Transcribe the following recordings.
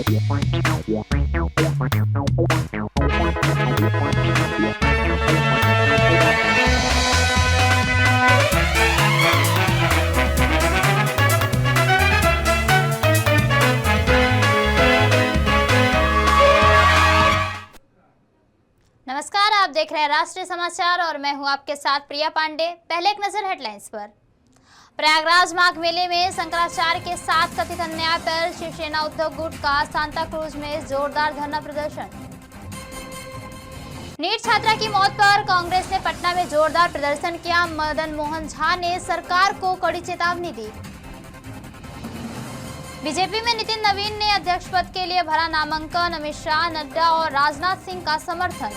नमस्कार, आप देख रहे हैं राष्ट्रीय समाचार और मैं हूं आपके साथ प्रिया पांडे। पहले एक नजर हेडलाइंस पर। प्रयागराज माघ मेले में शंकराचार्य के साथ कथित अन्याय पर शिवसेना उद्धव गुट का सांता क्रूज में जोरदार धरना प्रदर्शन। नीट छात्रा की मौत पर कांग्रेस ने पटना में जोरदार प्रदर्शन किया। मदन मोहन झा ने सरकार को कड़ी चेतावनी दी। बीजेपी में नितिन नवीन ने अध्यक्ष पद के लिए भरा नामांकन। अमित शाह, नड्डा और राजनाथ सिंह का समर्थन।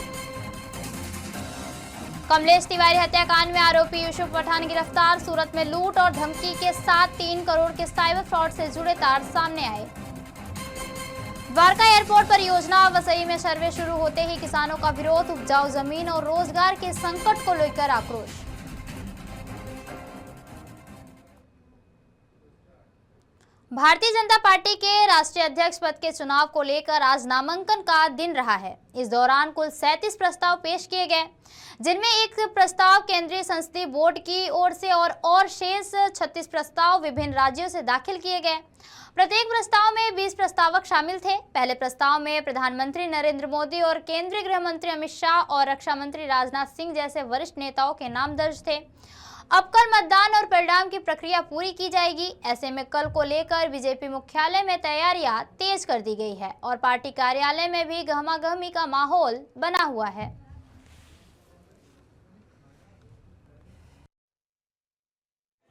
कमलेश तिवारी हत्याकांड में आरोपी यूसुफ पठान गिरफ्तार। सूरत में लूट और धमकी के साथ 3 करोड़ के साइबर फ्रॉड से जुड़े तार सामने आए। द्वारका एयरपोर्ट परियोजना वसई में सर्वे शुरू होते ही किसानों का विरोध। उपजाऊ जमीन और रोजगार के संकट को लेकर आक्रोश। भारतीय जनता पार्टी के राष्ट्रीय अध्यक्ष पद के चुनाव को लेकर आज नामांकन का दिन रहा है। इस दौरान कुल 37 प्रस्ताव पेश किए गए, जिनमें एक प्रस्ताव केंद्रीय संसदीय बोर्ड की ओर से और शेष 36 प्रस्ताव विभिन्न राज्यों से दाखिल किए गए। प्रत्येक प्रस्ताव में 20 प्रस्तावक शामिल थे। पहले प्रस्ताव में प्रधानमंत्री नरेंद्र मोदी और केंद्रीय गृह मंत्री अमित शाह और रक्षा मंत्री राजनाथ सिंह जैसे वरिष्ठ नेताओं के नाम दर्ज थे। अब कल मतदान और परिणाम की प्रक्रिया पूरी की जाएगी। ऐसे में कल को लेकर बीजेपी मुख्यालय में तैयारियां तेज कर दी गई है और पार्टी कार्यालय में भी गहमागहमी का माहौल बना हुआ है।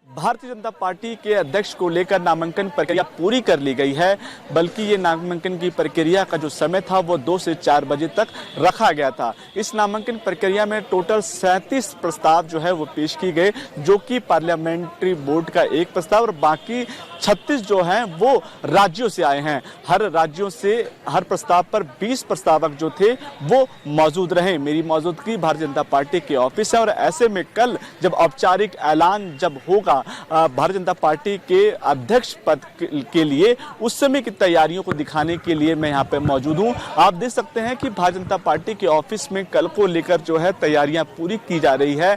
भारतीय जनता पार्टी के अध्यक्ष को लेकर नामांकन प्रक्रिया पूरी कर ली गई है, बल्कि ये नामांकन की प्रक्रिया का जो समय था वो 2 से 4 बजे तक रखा गया था। इस नामांकन प्रक्रिया में टोटल 37 प्रस्ताव जो है वो पेश की गए, जो कि पार्लियामेंट्री बोर्ड का एक प्रस्ताव और बाकी 36 जो हैं वो राज्यों से आए हैं। हर राज्यों से हर प्रस्ताव पर 20 प्रस्तावक जो थे वो मौजूद रहे। मेरी मौजूदगी भारतीय जनता पार्टी के ऑफिस है और ऐसे में कल जब औपचारिक ऐलान जब होगा भारतीय जनता पार्टी के अध्यक्ष पद के लिए, उस समय की तैयारियों को दिखाने के लिए मैं यहाँ पे मौजूद हूँ। आप देख सकते हैं कि भारतीय जनता पार्टी के ऑफिस में कल को लेकर जो है तैयारियां पूरी की जा रही है।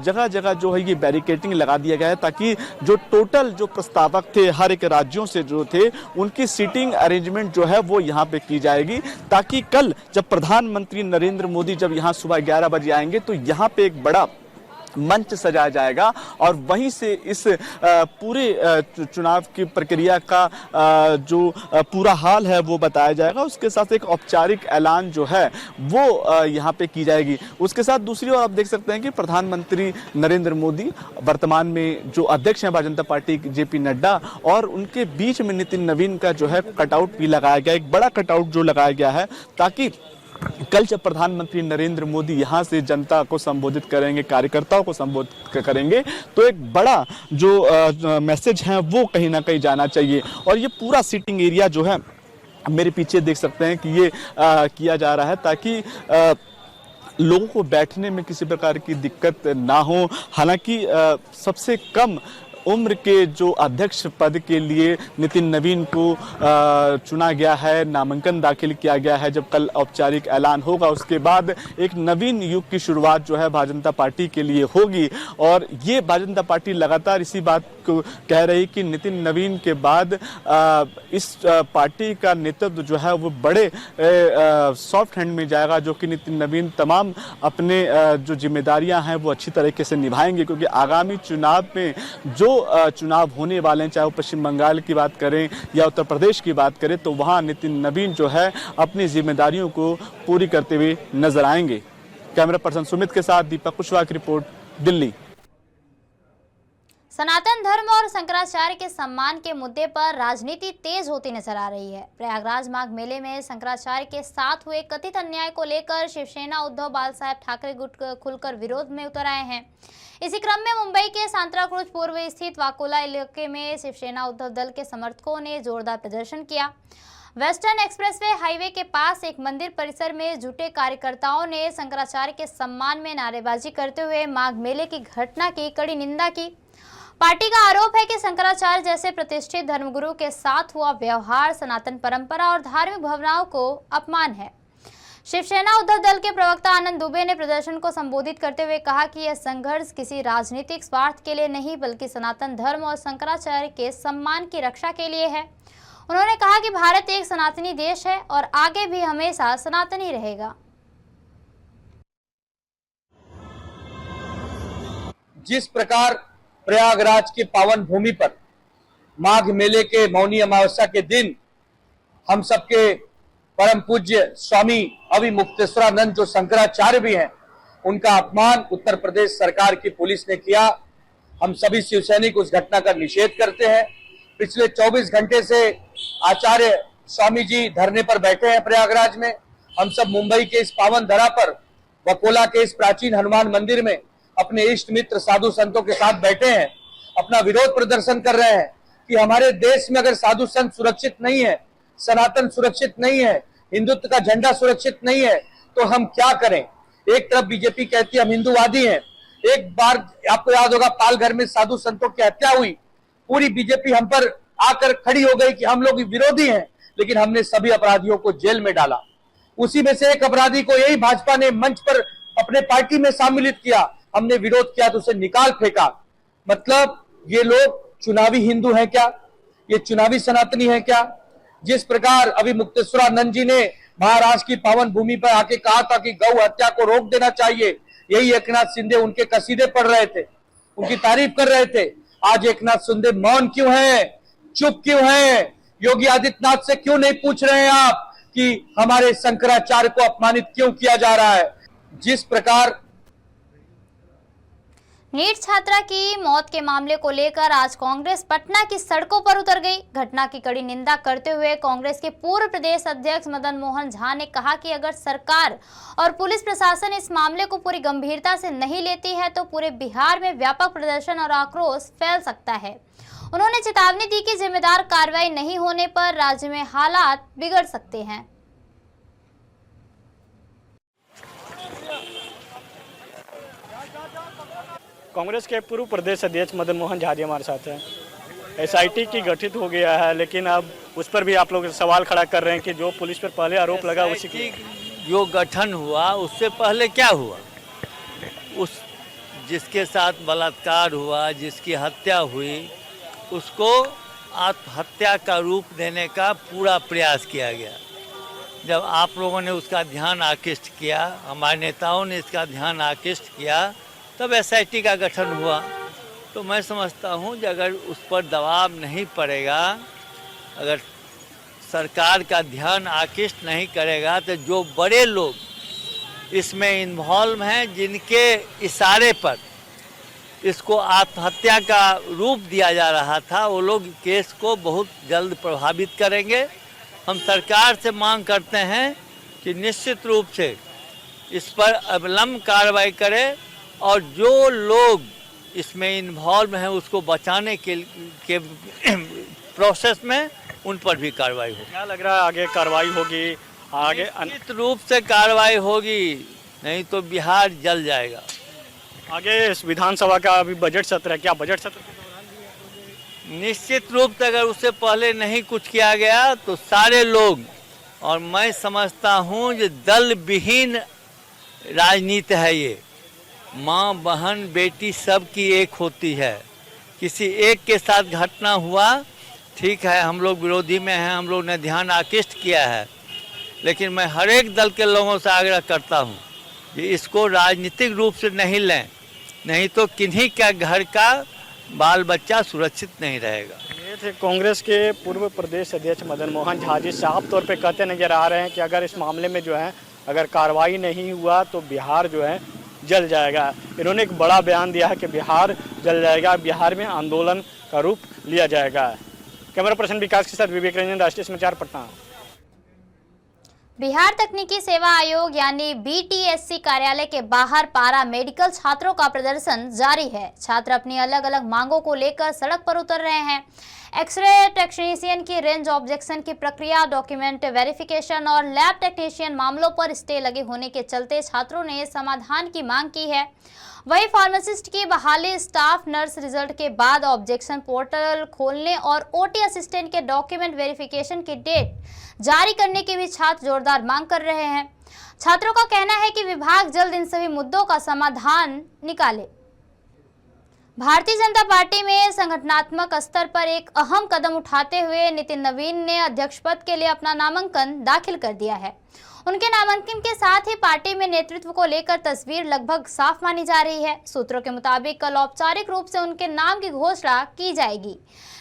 जगह जगह जो है ये बैरिकेडिंग लगा दिया गया है ताकि जो टोटल जो प्रस्तावक थे हर एक राज्यों से जो थे उनकी सीटिंग अरेंजमेंट जो है वो यहाँ पे की जाएगी, ताकि कल जब प्रधानमंत्री नरेंद्र मोदी जब यहाँ सुबह 11 बजे आएंगे तो यहाँ पे एक बड़ा मंच सजाया जाएगा और वहीं से इस पूरे चुनाव की प्रक्रिया का जो पूरा हाल है वो बताया जाएगा। उसके साथ एक औपचारिक ऐलान जो है वो यहाँ पे की जाएगी। उसके साथ दूसरी ओर आप देख सकते हैं कि प्रधानमंत्री नरेंद्र मोदी, वर्तमान में जो अध्यक्ष हैं भारतीय जनता पार्टी जेपी नड्डा, और उनके बीच में नितिन नवीन का जो है कटआउट भी लगाया गया, एक बड़ा कटआउट जो लगाया गया है, ताकि कल जब प्रधानमंत्री नरेंद्र मोदी यहां से जनता को संबोधित करेंगे, कार्यकर्ताओं को संबोधित करेंगे, तो एक बड़ा जो मैसेज है वो कहीं ना कहीं जाना चाहिए। और ये पूरा सीटिंग एरिया जो है मेरे पीछे देख सकते हैं कि ये किया जा रहा है ताकि लोगों को बैठने में किसी प्रकार की दिक्कत ना हो। हालांकि सबसे कम उम्र के जो अध्यक्ष पद के लिए नितिन नवीन को चुना गया है, नामांकन दाखिल किया गया है। जब कल औपचारिक ऐलान होगा उसके बाद एक नवीन युग की शुरुआत जो है भारतीय जनता पार्टी के लिए होगी। और ये भारतीय जनता पार्टी लगातार इसी बात को कह रही कि नितिन नवीन के बाद इस पार्टी का नेतृत्व जो है वो बड़े सॉफ्ट हैंड में जाएगा, जो कि नितिन नवीन तमाम अपने जो जिम्मेदारियां हैं वो अच्छी तरीके से निभाएंगे। क्योंकि आगामी चुनाव में जो चुनाव होने वाले हैं, चाहे वो पश्चिम बंगाल की बात करें या उत्तर प्रदेश की बात करें, तो वहां नितिन नवीन जो है अपनी जिम्मेदारियों को पूरी करते हुए नजर आएंगे। कैमरा पर्सन सुमित के साथ दीपक कुशवाहा की रिपोर्ट, दिल्ली। सनातन धर्म और शंकराचार्य के सम्मान के मुद्दे पर राजनीति तेज होती नजर आ रही है। प्रयागराज माघ मेले में शंकराचार्य के साथ हुए कथित अन्याय को लेकर शिवसेना उद्धव बाल साहेब ठाकरे गुट खुलकर विरोध में उतर आए हैं। इसी क्रम में मुंबई के सांता क्रूज पूर्व स्थित वाकोला इलाके में शिवसेना उद्धव दल के समर्थकों ने जोरदार प्रदर्शन किया। वेस्टर्न एक्सप्रेसवे हाईवे के पास एक मंदिर परिसर में जुटे कार्यकर्ताओं ने शंकराचार्य के सम्मान में नारेबाजी करते हुए माघ मेले की घटना की कड़ी निंदा की। पार्टी का आरोप है कि शंकराचार्य जैसे प्रतिष्ठित धर्मगुरु के साथ हुआ व्यवहार सनातन परंपरा और धार्मिक भावनाओं को अपमान है। शिवसेना उद्धव दल के प्रवक्ता आनंद दुबे ने प्रदर्शन को संबोधित करते हुए कहा कि यह संघर्ष किसी राजनीतिक स्वार्थ के लिए नहीं बल्कि सनातन धर्म और शंकराचार्य के सम्मान की रक्षा के लिए है। उन्होंने कहा कि भारत एक सनातनी देश है और आगे भी हमेशा सनातनी रहेगा। जिस प्रकार प्रयागराज के पावन भूमि पर माघ मेले के मौनी अमावस्या के दिन हम सबके परम पूज्य स्वामी अविमुक्तेश्वरानंद जो शंकराचार्य भी हैं, उनका अपमान उत्तर प्रदेश सरकार की पुलिस ने किया। हम सभी शिव सैनिक उस घटना का निषेध करते हैं। पिछले 24 घंटे से आचार्य स्वामी जी धरने पर बैठे हैं प्रयागराज में। हम सब मुंबई के इस पावन धरा पर वकोला के इस प्राचीन हनुमान मंदिर में अपने इष्ट मित्र साधु संतों के साथ बैठे हैं, अपना विरोध प्रदर्शन कर रहे हैं कि हमारे देश में अगर साधु संत सुरक्षित नहीं है, सनातन सुरक्षित नहीं है, हिंदुत्व का झंडा सुरक्षित नहीं है, तो हम क्या करें। एक तरफ बीजेपी कहती है हम हिंदूवादी हैं। एक बार आपको याद होगा पालघर में साधु संतों की हत्या हुई, पूरी बीजेपी हम पर आकर खड़ी हो गई कि हम लोग विरोधी हैं, लेकिन हमने सभी अपराधियों को जेल में डाला। उसी में से एक अपराधी को यही भाजपा ने मंच पर अपने पार्टी में सम्मिलित किया, हमने विरोध किया तो उसे निकाल फेंका। मतलब ये लोग चुनावी हिंदू हैं क्या? ये चुनावी सनातनी हैं क्या? जिस प्रकार अविमुक्तेश्वरानंद जी ने महाराष्ट्र की पावन भूमि पर आके कहा था कि गौ हत्या को रोक देना चाहिए, यही एकनाथ शिंदे उनके कसीदे पढ़ रहे थे, उनकी तारीफ कर रहे थे। आज एकनाथ शिंदे मौन क्यों हैं, चुप क्यों हैं? योगी आदित्यनाथ से क्यों नहीं पूछ रहे हैं आप कि हमारे शंकराचार्य को अपमानित क्यों किया जा रहा है? जिस प्रकार नीट छात्रा की मौत के मामले को लेकर आज कांग्रेस पटना की सड़कों पर उतर गई। घटना की कड़ी निंदा करते हुए कांग्रेस के पूर्व प्रदेश अध्यक्ष मदन मोहन झा ने कहा कि अगर सरकार और पुलिस प्रशासन इस मामले को पूरी गंभीरता से नहीं लेती है तो पूरे बिहार में व्यापक प्रदर्शन और आक्रोश फैल सकता है। उन्होंने चेतावनी दी कि जिम्मेदार कार्रवाई नहीं होने पर राज्य में हालात बिगड़ सकते हैं। कांग्रेस के पूर्व प्रदेश अध्यक्ष मदन मोहन झा जी हमारे साथ हैं। एसआईटी की गठित हो गया है, लेकिन अब उस पर भी आप लोग सवाल खड़ा कर रहे हैं कि जो पुलिस पर पहले आरोप लगा उसी की जो गठन हुआ उससे पहले क्या हुआ? उस जिसके साथ बलात्कार हुआ, जिसकी हत्या हुई, उसको आत्महत्या का रूप देने का पूरा प्रयास किया गया। जब आप लोगों ने उसका ध्यान आकृष्ट किया, हमारे नेताओं ने इसका ध्यान आकृष्ट किया, तब एसआईटी का गठन हुआ। तो मैं समझता हूं कि अगर उस पर दबाव नहीं पड़ेगा, अगर सरकार का ध्यान आकृष्ट नहीं करेगा, तो जो बड़े लोग इसमें इन्वॉल्व हैं, जिनके इशारे पर इसको आत्महत्या का रूप दिया जा रहा था, वो लोग केस को बहुत जल्द प्रभावित करेंगे। हम सरकार से मांग करते हैं कि निश्चित रूप से इस पर अविलंब कार्रवाई करे और जो लोग इसमें इन्वॉल्व हैं उसको बचाने के प्रोसेस में उन पर भी कार्रवाई होगी। क्या लग रहा है आगे कार्रवाई होगी? आगे निश्चित रूप से कार्रवाई होगी, नहीं तो बिहार जल जाएगा। आगे इस विधानसभा का अभी बजट सत्र है, क्या बजट सत्र के दौरान निश्चित रूप से अगर उससे पहले नहीं कुछ किया गया तो सारे लोग, और मैं समझता हूँ ये दल विहीन राजनीति है। ये माँ बहन बेटी सब की एक होती है। किसी एक के साथ घटना हुआ, ठीक है, हम लोग विरोधी में हैं, हम लोग ने ध्यान आकृष्ट किया है, लेकिन मैं हर एक दल के लोगों से आग्रह करता हूँ कि इसको राजनीतिक रूप से नहीं लें, नहीं तो किन्हीं का घर का बाल बच्चा सुरक्षित नहीं रहेगा। ये थे कांग्रेस के पूर्व प्रदेश अध्यक्ष मदन मोहन झा जी। साफ तौर पे कहते नजर आ रहे हैं कि अगर इस मामले में जो है अगर कार्रवाई नहीं हुआ तो बिहार जो है जल जाएगा। इन्होंने एक बड़ा बयान दिया है कि बिहार जल जाएगा, बिहार में आंदोलन का रूप लिया जाएगा। कैमरा पर्सन विकास के साथ विवेक रंजन, राष्ट्रीय समाचार, पटना। बिहार तकनीकी सेवा आयोग यानी बीटीएससी कार्यालय के बाहर पारा मेडिकल छात्रों का प्रदर्शन जारी है। छात्र अपनी अलग अलग मांगों को लेकर सड़क पर उतर रहे हैं। एक्सरे टेक्नीशियन की रेंज ऑब्जेक्शन की प्रक्रिया, डॉक्यूमेंट वेरिफिकेशन और लैब टेक्नीशियन मामलों पर स्टे लगे होने के चलते छात्रों ने समाधान की मांग की है। वही फार्मासिस्ट की बहाली, स्टाफ नर्स रिजल्ट के बाद ऑब्जेक्शन पोर्टल खोलने और ओटी असिस्टेंट के डॉक्यूमेंट वेरिफिकेशन की डेट जारी करने की भी छात्र जोरदार मांग कर रहे हैं। छात्रों का कहना है कि विभाग जल्द इन सभी मुद्दों का समाधान निकाले। भारतीय जनता पार्टी में संगठनात्मक स्तर पर एक अहम कदम उठाते हुए नितिन नवीन ने अध्यक्ष पद के लिए अपना नामांकन दाखिल कर दिया है। उनके नामांकन के साथ ही पार्टी में नेतृत्व को लेकर तस्वीर लगभग साफ मानी जा रही है। सूत्रों के मुताबिक कल औपचारिक रूप से उनके नाम की घोषणा की जाएगी।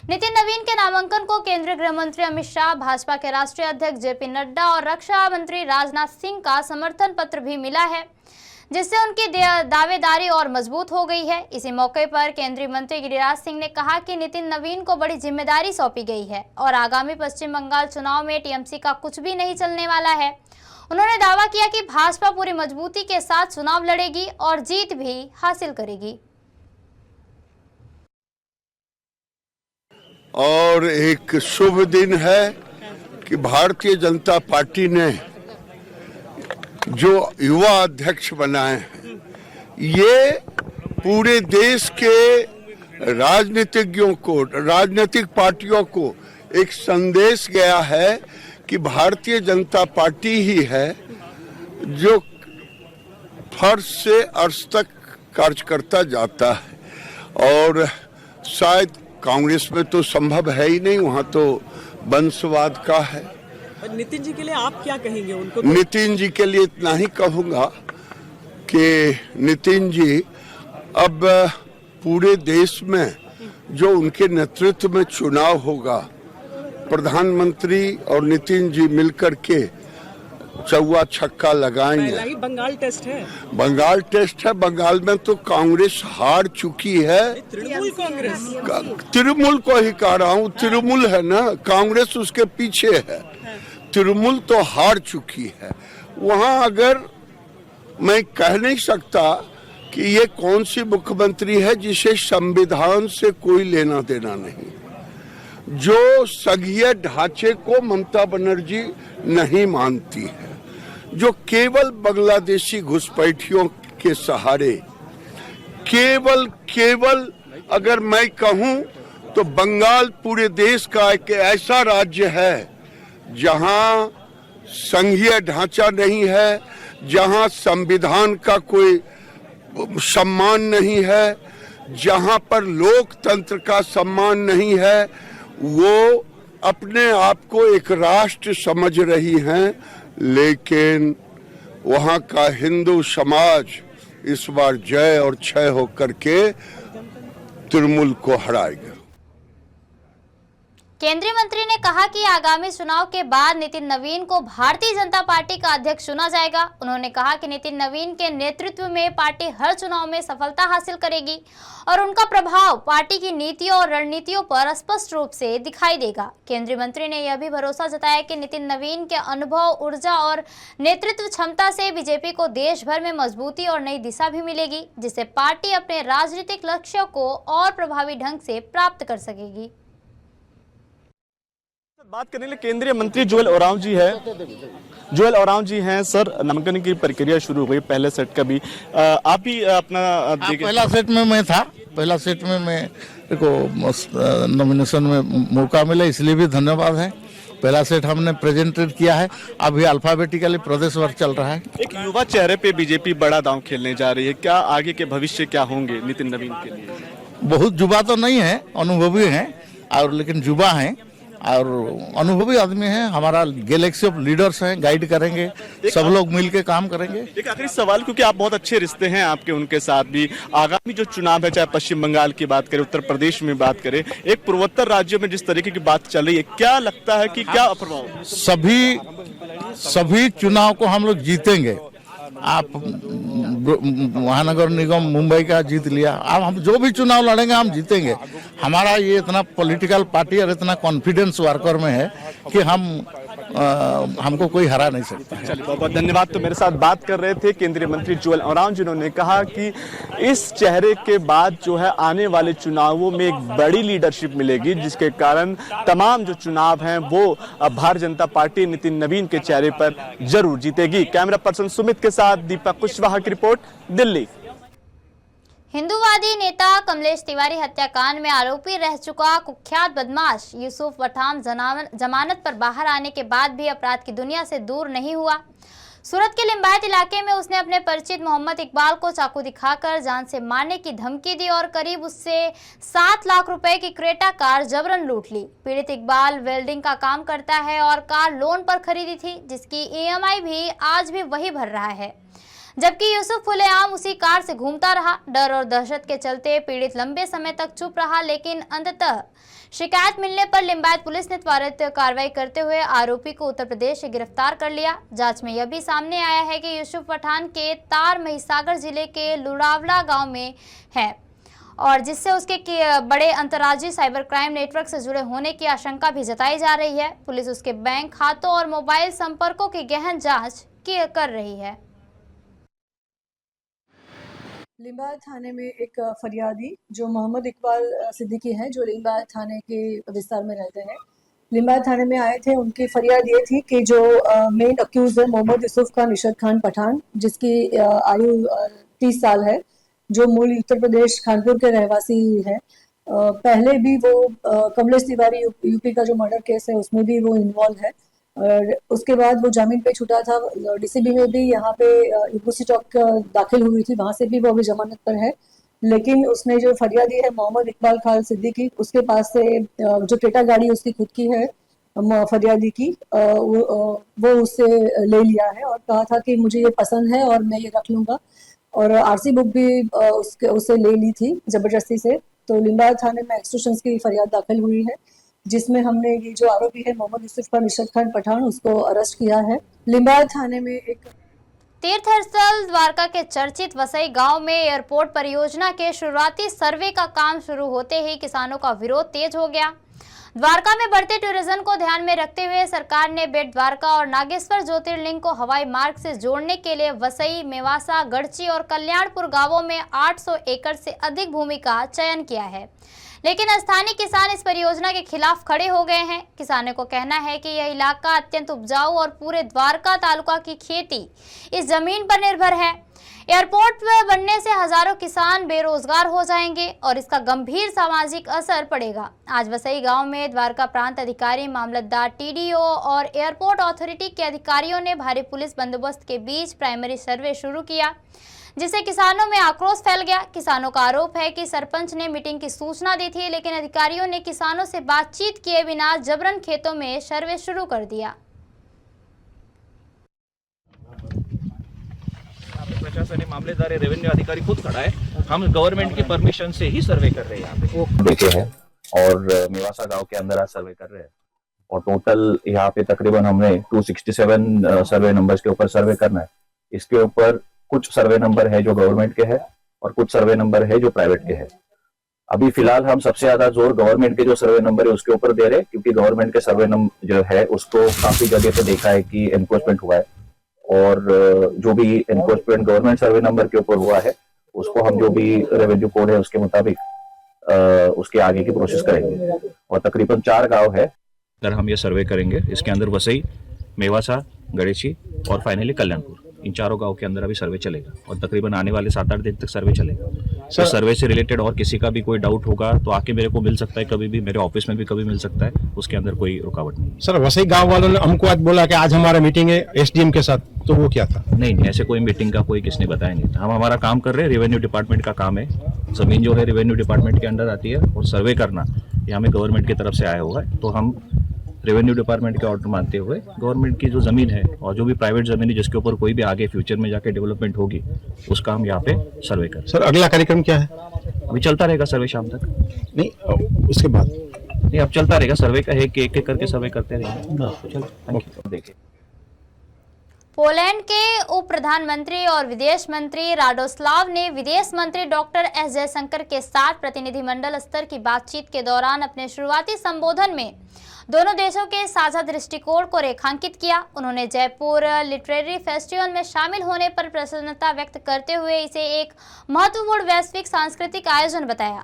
नितिन नवीन के नामांकन को केंद्रीय गृह मंत्री अमित शाह, भाजपा के राष्ट्रीय अध्यक्ष जेपी नड्डा और रक्षा मंत्री राजनाथ सिंह का समर्थन पत्र भी मिला है, जिससे उनकी दावेदारी और मजबूत हो गई है। इसी मौके पर केंद्रीय मंत्री गिरिराज सिंह ने कहा कि नितिन नवीन को बड़ी जिम्मेदारी सौंपी गई है और आगामी पश्चिम बंगाल चुनाव में टीएमसी का कुछ भी नहीं चलने वाला है। उन्होंने दावा किया कि भाजपा पूरी मजबूती के साथ चुनाव लड़ेगी और जीत भी हासिल करेगी। और एक शुभ दिन है कि भारतीय जनता पार्टी ने जो युवा अध्यक्ष बनाए हैं, ये पूरे देश के राजनीतिज्ञों को, राजनीतिक पार्टियों को एक संदेश गया है कि भारतीय जनता पार्टी ही है जो फर्श से अर्श तक कार्य करता जाता है। और शायद कांग्रेस में तो संभव है ही नहीं, वहाँ तो वंशवाद का है। नितिन जी के लिए आप क्या कहेंगे उनको? नितिन जी के लिए इतना ही कहूँगा कि नितिन जी अब पूरे देश में जो उनके नेतृत्व में चुनाव होगा, प्रधानमंत्री और नितिन जी मिलकर के चौवा छक्का लगाएंगे। पहला ही बंगाल टेस्ट है। बंगाल टेस्ट है। बंगाल में तो कांग्रेस हार चुकी है। तृणमूल कांग्रेस, तृणमूल को ही कह रहा हूँ, तृणमूल है ना, कांग्रेस उसके पीछे है। तृणमूल तो हार चुकी है। वहाँ अगर मैं कह नहीं सकता कि ये कौन सी मुख्यमंत्री है जिसे संविधान से कोई लेना देना नहीं, जो संघीय ढांचे को ममता बनर्जी नहीं मानती है, जो केवल बांग्लादेशी घुसपैठियों के सहारे, केवल अगर मैं कहूं तो बंगाल पूरे देश का एक ऐसा राज्य है जहां संघीय ढांचा नहीं है, जहां संविधान का कोई सम्मान नहीं है, जहां पर लोकतंत्र का सम्मान नहीं है। वो अपने आप को एक राष्ट्र समझ रही हैं, लेकिन वहाँ का हिंदू समाज इस बार जय और क्षय होकर के तृणमूल को हराएगा। केंद्रीय मंत्री ने कहा कि आगामी चुनाव के बाद नितिन नवीन को भारतीय जनता पार्टी का अध्यक्ष चुना जाएगा। उन्होंने कहा कि नितिन नवीन के नेतृत्व में पार्टी हर चुनाव में सफलता हासिल करेगी और उनका प्रभाव पार्टी की नीतियों और रणनीतियों पर स्पष्ट रूप से दिखाई देगा। केंद्रीय मंत्री ने यह भी भरोसा जताया कि नितिन नवीन के अनुभव, ऊर्जा और नेतृत्व क्षमता से बीजेपी को देश भर में मजबूती और नई दिशा भी मिलेगी, जिससे पार्टी अपने राजनीतिक लक्ष्यों को और प्रभावी ढंग से प्राप्त कर सकेगी। बात करने के लिए केंद्रीय मंत्री जुएल ओरांव जी है। जुएल ओरांव जी हैं। सर, नामांकन की प्रक्रिया शुरू हो गई, पहले सेट का भी आप ही अपना पहला सेट में मैं था। पहला सेट में मैं को नॉमिनेशन में मौका मिला, इसलिए भी धन्यवाद है। पहला सेट हमने प्रेजेंटेड किया है, अभी अल्फाबेटिकली प्रदेश वर्ग चल रहा है। एक युवा चेहरे पे बीजेपी बड़ा दांव खेलने जा रही है, क्या आगे के भविष्य क्या होंगे नितिन नवीन के लिए? बहुत युवा तो नहीं है, अनुभवी हैं, और लेकिन युवा हैं और अनुभवी आदमी हैं। हमारा गैलेक्सी ऑफ लीडर्स हैं, गाइड करेंगे, सब लोग मिलके काम करेंगे। एक आखिरी सवाल, क्योंकि आप बहुत अच्छे रिश्ते हैं आपके उनके साथ भी, आगामी जो चुनाव है, चाहे पश्चिम बंगाल की बात करें, उत्तर प्रदेश में बात करें, एक पूर्वोत्तर राज्यों में जिस तरीके की बात चल रही है, क्या लगता है कि क्या प्रभाव? सभी चुनाव को हम लोग जीतेंगे। आप महानगर निगम मुंबई का जीत लिया, अब हम जो भी चुनाव लड़ेंगे हम जीतेंगे। हमारा ये इतना पॉलिटिकल पार्टी और इतना कॉन्फिडेंस वर्कर में है कि हम हमको कोई हरा नहीं सकता है। चलिए बहुत बहुत धन्यवाद। तो मेरे साथ बात कर रहे थे केंद्रीय मंत्री जुएल ओरांव, जिन्होंने कहा कि इस चेहरे के बाद जो है आने वाले चुनावों में एक बड़ी लीडरशिप मिलेगी, जिसके कारण तमाम जो चुनाव हैं वो भारतीय जनता पार्टी नितिन नवीन के चेहरे पर जरूर जीतेगी। कैमरा पर्सन सुमित के साथ दीपक कुशवाहा की रिपोर्ट, दिल्ली। हिंदूवादी नेता कमलेश तिवारी हत्याकांड में आरोपी रह चुका कुख्यात बदमाश यूसुफ पठान जमानत पर बाहर आने के बाद भी अपराध की दुनिया से दूर नहीं हुआ। सूरत के लिंबायत इलाके में उसने अपने परिचित मोहम्मद इकबाल को चाकू दिखाकर जान से मारने की धमकी दी और करीब उससे 7 लाख रुपए की क्रेटा कार जबरन लूट ली। पीड़ित इकबाल वेल्डिंग का काम करता है और कार लोन पर खरीदी थी, जिसकी EMI भी आज भी वही भर रहा है, जबकि यूसुफ खुलेआम उसी कार से घूमता रहा। डर और दहशत के चलते पीड़ित लंबे समय तक चुप रहा, लेकिन अंततः शिकायत मिलने पर लिंबायत पुलिस ने त्वरित कार्रवाई करते हुए आरोपी को उत्तर प्रदेश से गिरफ्तार कर लिया। जांच में यह भी सामने आया है कि यूसुफ पठान के तार महिसागर जिले के लुड़ावला गांव में है और जिससे उसके बड़े अंतर्राज्यीय साइबर क्राइम नेटवर्क से जुड़े होने की आशंका भी जताई जा रही है। पुलिस उसके बैंक खातों और मोबाइल संपर्कों की गहन जाँच कर रही है। लिंबायत थाने में एक फरियादी जो मोहम्मद इकबाल सिद्दीकी है, जो लिंबायत थाने के विस्तार में रहते हैं, लिंबायत थाने में आए थे। उनकी फरियाद ये थी कि जो मेन अक्यूज है मोहम्मद यूसुफ खान निशद खान पठान, जिसकी आयु 30 साल है, जो मूल उत्तर प्रदेश कानपुर के रहवासी है। पहले भी वो कमलेश तिवारी यूपी का जो मर्डर केस है उसमें भी वो इन्वॉल्व है और उसके बाद वो जामीन पे छूटा था। DCB में भी यहाँ पे यूपी चौक दाखिल हुई थी, वहाँ से भी वो अभी जमानत पर है। लेकिन उसने जो फरियादी है मोहम्मद इकबाल खान सिद्दीकी, उसके पास से जो क्रेटा गाड़ी उसकी खुद की है फरियादी की, वो उससे ले लिया है और कहा था कि मुझे ये पसंद है और मैं ये रख लूँगा, और RC बुक भी उससे ले ली थी ज़बरदस्ती से। तो लिंबायत थाने में एक्सटॉर्शन की फरियाद दाखिल हुई है, जिसमें हमने ये जो आरोपी है मोहम्मद यूसुफ खान निशद खान पठान, उसको अरेस्ट किया है। लिंबायत थाने में एक तीर्थ स्थल द्वारका के चर्चित वसई गांव में एयरपोर्ट परियोजना के शुरुआती सर्वे का काम शुरू होते ही किसानों का विरोध तेज हो गया। द्वारका में बढ़ते टूरिज्म को ध्यान में रखते हुए सरकार ने बेट द्वारका और नागेश्वर ज्योतिर्लिंग को हवाई मार्ग से जोड़ने के लिए वसई, मेवासा, गढ़ची और कल्याणपुर गांवों में 800 एकड़ से अधिक भूमि का चयन किया है, लेकिन स्थानीय किसान इस परियोजना के खिलाफ खड़े हो गए हैं। किसानों को कहना है कि यह इलाका अत्यंत उपजाऊ और पूरे द्वारका तालुका की खेती इस जमीन पर निर्भर है। एयरपोर्ट बनने से हजारों किसान बेरोजगार हो जाएंगे और इसका गंभीर सामाजिक असर पड़ेगा। आज वसई गांव में द्वारका प्रांत अधिकारी, मामलतदार, TDO और एयरपोर्ट अथॉरिटी के अधिकारियों ने भारी पुलिस बंदोबस्त के बीच प्राइमरी सर्वे शुरू किया, जिससे किसानों में आक्रोश फैल गया। किसानों का आरोप है कि सरपंच ने मीटिंग की सूचना दी थी, लेकिन अधिकारियों ने किसानों से बातचीत किए बिना जबरन खेतों में सर्वे शुरू कर दिया। प्रशासनिक मामलेदार रेवेन्यू अधिकारी खुद खड़ा है, हम गवर्नमेंट की परमिशन से ही सर्वे कर रहे हैं। यहाँ पे वो देखे हैं और मेवासा गांव के अंदर आज सर्वे कर रहे हैं और टोटल यहाँ पे तकरीबन हमने 267 सर्वे नंबर्स के ऊपर सर्वे करना है। इसके ऊपर कुछ सर्वे नंबर है जो गवर्नमेंट के हैं और कुछ सर्वे नंबर है जो प्राइवेट के हैं। अभी फिलहाल हम सबसे ज्यादा जोर गवर्नमेंट के जो सर्वे नंबर है उसके ऊपर दे रहे हैं, क्योंकि गवर्नमेंट के सर्वे नंबर जो है उसको काफी जगह पे देखा है कि एनक्रोचमेंट हुआ है और जो भी एनक्रोचमेंट गवर्नमेंट सर्वे नंबर के ऊपर हुआ है उसको हम जो भी रेवेन्यू कोड है उसके मुताबिक उसके आगे की प्रोसेस करेंगे। और तकरीबन 4 गांव है अगर हम ये सर्वे करेंगे, इसके अंदर वसई, मेवासा, गणेशी और फाइनली कल्याणपुर, इन चारों गांव के अंदर अभी सर्वे चलेगा और तकरीबन आने वाले 7-8 दिन तक सर्वे चलेगा। तो सर्वे से रिलेटेड और किसी का भी कोई डाउट होगा तो आके मेरे को मिल सकता है, कभी भी मेरे ऑफिस में भी कभी मिल सकता है, उसके अंदर कोई रुकावट नहीं। सर वसई गांव वालों ने हमको आज बोला कि आज हमारा मीटिंग है SDM के साथ, तो वो क्या था? नहीं, ऐसे कोई मीटिंग का कोई किसने बताया नहीं था। हम हमारा काम कर रहे हैं, रेवेन्यू डिपार्टमेंट का काम है, जमीन जो है रेवेन्यू डिपार्टमेंट के अंडर आती है और सर्वे करना ये हमें गवर्नमेंट की तरफ से आया हुआ है। तो हम रेवेन्यू डिपार्टमेंट के ऑर्डर मानते हुए गवर्नमेंट की जो ज़मीन है और जो भी प्राइवेट ज़मीन है जिसके ऊपर कोई भी आगे फ्यूचर में जाके डेवलपमेंट होगी उसका हम यहाँ पे सर्वे करें। सर अगला कार्यक्रम क्या है? अभी चलता रहेगा सर्वे शाम तक। नहीं उसके बाद नहीं, अब चलता रहेगा सर्वे का, एक एक करके सर्वे करते रहेंगे। देखिए, पोलैंड के उप प्रधानमंत्री और विदेश मंत्री राडोस्लाव ने विदेश मंत्री डॉक्टर S जयशंकर के साथ प्रतिनिधिमंडल स्तर की बातचीत के दौरान अपने शुरुआती संबोधन में दोनों देशों के साझा दृष्टिकोण को रेखांकित किया। उन्होंने जयपुर लिटरेरी फेस्टिवल में शामिल होने पर प्रसन्नता व्यक्त करते हुए इसे एक महत्वपूर्ण वैश्विक सांस्कृतिक आयोजन बताया।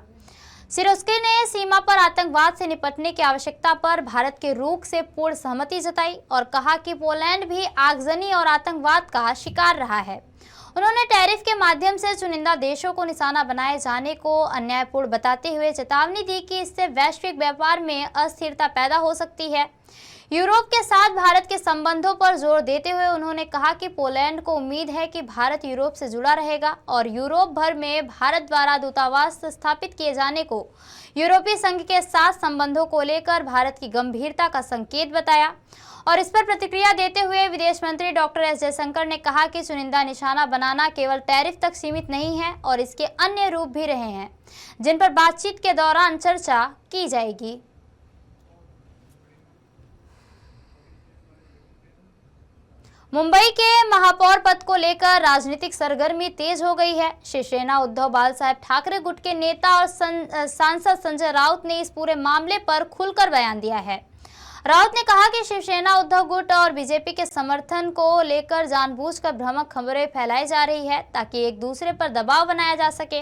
सिरोस्की ने सीमा पर आतंकवाद से निपटने की आवश्यकता पर भारत के रुख से पूर्ण सहमति जताई और कहा कि पोलैंड भी आगजनी और आतंकवाद का शिकार रहा है। उन्होंने टैरिफ के माध्यम से चुनिंदा देशों को निशाना बनाए जाने को अन्यायपूर्ण बताते हुए चेतावनी दी कि इससे वैश्विक व्यापार में अस्थिरता पैदा हो सकती है। यूरोप के साथ भारत के संबंधों पर जोर देते हुए उन्होंने कहा कि पोलैंड को उम्मीद है कि भारत यूरोप से जुड़ा रहेगा और यूरोप भर में भारत द्वारा दूतावास स्थापित किए जाने को यूरोपीय संघ के साथ संबंधों को लेकर भारत की गंभीरता का संकेत बताया। और इस पर प्रतिक्रिया देते हुए विदेश मंत्री डॉक्टर एस जयशंकर ने कहा कि चुनिंदा निशाना बनाना केवल टैरिफ तक सीमित नहीं है और इसके अन्य रूप भी रहे हैं जिन पर बातचीत के दौरान चर्चा की जाएगी। मुंबई के महापौर पद को लेकर राजनीतिक सरगर्मी तेज हो गई है। शिवसेना उद्धव बालसाहेब ठाकरे गुट के नेता और सांसद संजय राउत ने इस पूरे मामले पर खुलकर बयान दिया है। राउत ने कहा कि शिवसेना उद्धव गुट और बीजेपी के समर्थन को लेकर जानबूझकर भ्रामक खबरें फैलाई जा रही है ताकि एक दूसरे पर दबाव बनाया जा सके।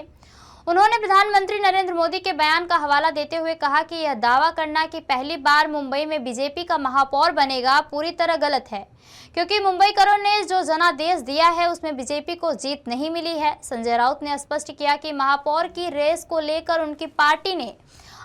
उन्होंने प्रधानमंत्री नरेंद्र मोदी के बयान का हवाला देते हुए कहा कि यह दावा करना कि पहली बार मुंबई में बीजेपी का महापौर बनेगा पूरी तरह गलत है, क्योंकि मुंबईकरों ने जो जनादेश दिया है उसमें बीजेपी को जीत नहीं मिली है। संजय राउत ने स्पष्ट किया कि महापौर की रेस को लेकर उनकी पार्टी ने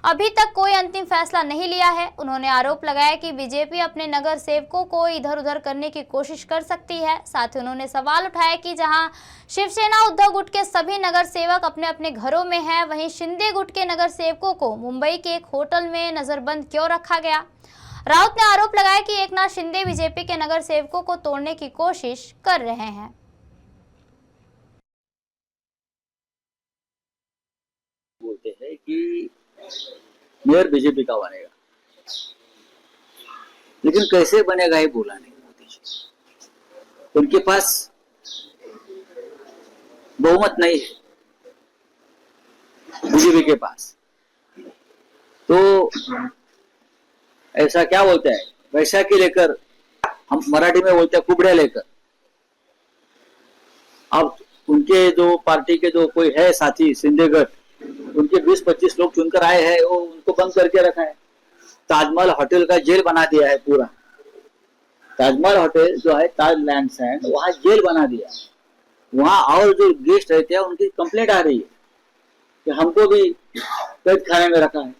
अभी तक कोई अंतिम फैसला नहीं लिया है। उन्होंने आरोप लगाया कि बीजेपी अपने नगर सेवकों को इधर उधर करने की कोशिश कर सकती है। साथ ही उन्होंने सवाल उठाया कि जहां शिवसेना उद्धव गुट के सभी नगर सेवक अपने अपने घरों में हैं, वहीं शिंदे गुट के नगर सेवकों को मुंबई के एक होटल में नजरबंद क्यों रखा गया। राउत ने आरोप लगाया कि एकनाथ शिंदे बीजेपी के नगर सेवकों को तोड़ने की कोशिश कर रहे हैं। बोलते हैं कि मेयर बीजेपी का बनेगा, लेकिन कैसे बनेगा ये बोला नहीं मोदी जी। उनके पास बहुमत नहीं है बीजेपी के पास, तो ऐसा क्या बोलते हैं, वैशाखी लेकर, हम मराठी में बोलते हैं कुबड़े लेकर। अब उनके जो पार्टी के जो कोई है साथी सिंधेगढ़, उनके 20-25 लोग चुनकर आए हैं, वो उनको बंद करके रखा है। ताजमहल होटल का जेल बना दिया है पूरा। ताजमहल होटल जो है ताज लैंड्स है, वहां जेल बना दिया है। वहां और जो गेस्ट रहते हैं उनकी कंप्लेंट आ रही है कि हमको भी कैद खाने में रखा है।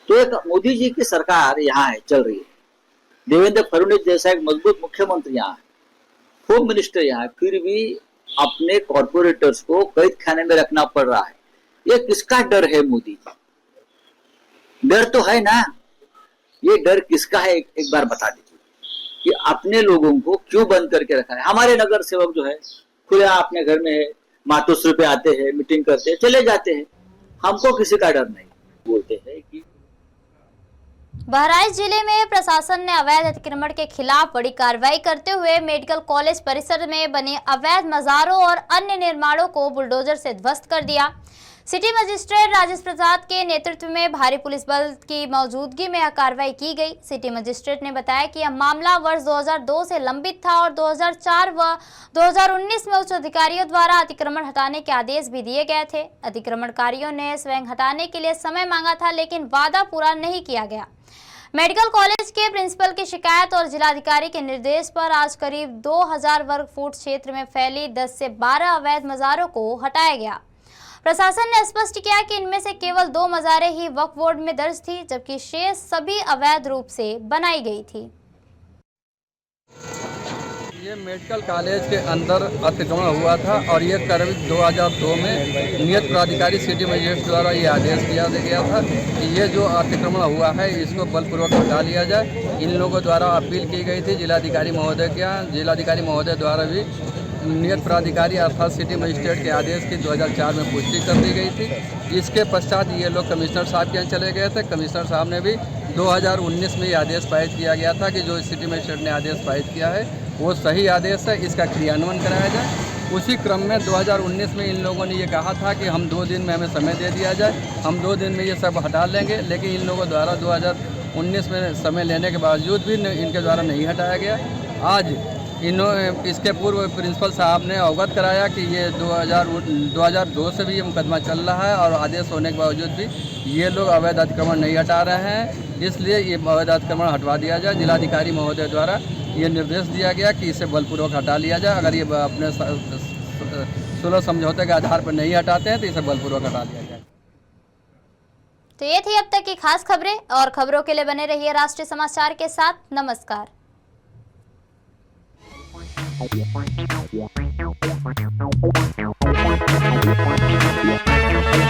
तो एक मोदी जी की सरकार यहाँ है, चल रही है। देवेंद्र फडणवीस जैसा एक मजबूत मुख्यमंत्री यहाँ है, होम मिनिस्टर यहाँ है, फिर भी अपने कॉर्पोरेटर्स को कैद खाने में रखना पड़ रहा है। ये किसका डर है मोदी जी? डर तो है ना, ये डर किसका है एक बार बता दीजिए कि अपने लोगों को क्यों बंद करके रखा है। हमारे नगर सेवक जो है खुले अपने घर में है, मातोश्री पे आते हैं, मीटिंग करते हैं, चले जाते हैं, हमको किसी का डर नहीं। बोलते हैं कि बहराइच जिले में प्रशासन ने अवैध अतिक्रमण के खिलाफ बड़ी कार्रवाई करते हुए मेडिकल कॉलेज परिसर में बने अवैध मजारों और अन्य निर्माणों को बुलडोजर से ध्वस्त कर दिया। सिटी मजिस्ट्रेट राजेश प्रसाद के नेतृत्व में भारी पुलिस बल की मौजूदगी में यह कार्रवाई की गई। सिटी मजिस्ट्रेट ने बताया कि यह मामला वर्ष 2002 से लंबित था और 2004 व 2019 में उच्च अधिकारियों द्वारा अतिक्रमण हटाने के आदेश भी दिए गए थे। अतिक्रमणकारियों ने स्वयं हटाने के लिए समय मांगा था, लेकिन वादा पूरा नहीं किया गया। मेडिकल कॉलेज के प्रिंसिपल की शिकायत और जिलाधिकारी के निर्देश पर आज करीब 2000 वर्ग फुट क्षेत्र में फैली 10 से 12 अवैध मजारों को हटाया गया। प्रशासन ने स्पष्ट किया कि इनमें से केवल 2 मजारें ही वक्फ बोर्ड में दर्ज थी, जबकि शेष सभी अवैध रूप से बनाई गई थी। ये मेडिकल कॉलेज के अंदर अतिक्रमण हुआ था और ये करीब 2002 में नियत प्राधिकारी सिटी मजिस्ट्रेट द्वारा ये आदेश दिया गया था कि ये जो अतिक्रमण हुआ है इसको बलपूर्वक हटा लिया जाए। इन लोगों द्वारा अपील की गई थी जिलाधिकारी महोदय के यहाँ। जिलाधिकारी महोदय द्वारा भी नियत प्राधिकारी अर्थात सिटी मजिस्ट्रेट के आदेश की 2004 में पुष्टि कर दी गई थी। इसके पश्चात ये लोग कमिश्नर साहब के यहाँ चले गए थे। कमिश्नर साहब ने भी 2019 में ये आदेश पारित किया गया था कि जो सिटी मजिस्ट्रेट ने आदेश पारित किया है वो सही आदेश है, इसका क्रियान्वयन कराया जाए। उसी क्रम में 2019 में इन लोगों ने ये कहा था कि हम 2 दिन में हमें समय दे दिया जाए, हम 2 दिन में ये सब हटा लेंगे, लेकिन इन लोगों द्वारा 2019 में समय लेने के बावजूद भी इनके द्वारा नहीं हटाया गया। आज इसके पूर्व प्रिंसिपल साहब ने अवगत कराया कि ये 2002 से भी ये मुकदमा चल रहा है और आदेश होने के बावजूद भी ये लोग अवैध अतिक्रमण नहीं हटा रहे हैं, इसलिए ये अवैध अतिक्रमण हटवा दिया जाए। जिलाधिकारी महोदय द्वारा ये निर्देश दिया गया कि इसे बलपूर्वक हटा लिया जाए। अगर ये अपने सुलह समझौते के आधार पर नहीं हटाते हैं तो इसे बलपूर्वक हटा लिया जाए। तो ये थी अब तक की खास खबरें, और खबरों के लिए बने रहिए राष्ट्रीय समाचार के साथ। नमस्कार। We'll be right back.